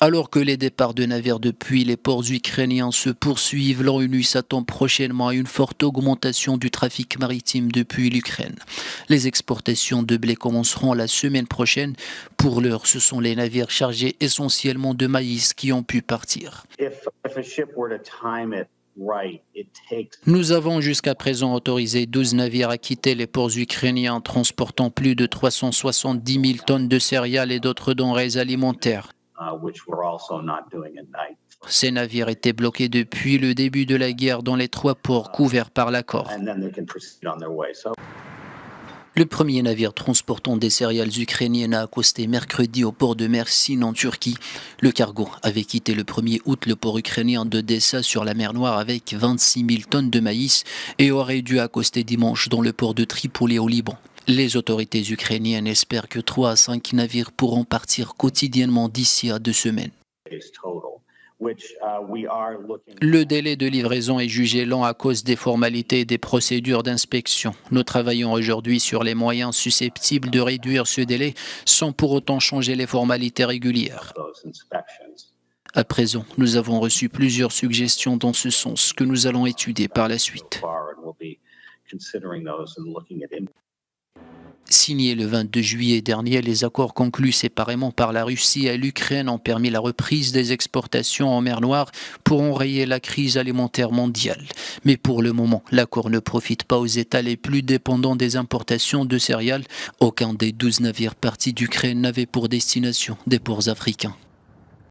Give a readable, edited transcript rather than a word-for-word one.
Alors que les départs de navires depuis les ports ukrainiens se poursuivent, l'ONU s'attend prochainement à une forte augmentation du trafic maritime depuis l'Ukraine. Les exportations de blé commenceront la semaine prochaine. Pour l'heure, ce sont les navires chargés essentiellement de maïs qui ont pu partir. Nous avons jusqu'à présent autorisé 12 navires à quitter les ports ukrainiens transportant plus de 370 000 tonnes de céréales et d'autres denrées alimentaires. Ces navires étaient bloqués depuis le début de la guerre dans les 3 ports couverts par l'accord. Le premier navire transportant des céréales ukrainiennes a accosté mercredi au port de Mersin en Turquie. Le cargo avait quitté le 1er août le port ukrainien d'Odessa sur la mer Noire avec 26 000 tonnes de maïs et aurait dû accoster dimanche dans le port de Tripoli au Liban. Les autorités ukrainiennes espèrent que 3 à 5 navires pourront partir quotidiennement d'ici à 2 semaines. Le délai de livraison est jugé lent à cause des formalités et des procédures d'inspection. Nous travaillons aujourd'hui sur les moyens susceptibles de réduire ce délai sans pour autant changer les formalités régulières. À présent, nous avons reçu plusieurs suggestions dans ce sens que nous allons étudier par la suite. Signés le 22 juillet dernier, les accords conclus séparément par la Russie et l'Ukraine ont permis la reprise des exportations en mer Noire pour enrayer la crise alimentaire mondiale. Mais pour le moment, l'accord ne profite pas aux États les plus dépendants des importations de céréales. Aucun des 12 navires partis d'Ukraine n'avait pour destination des ports africains.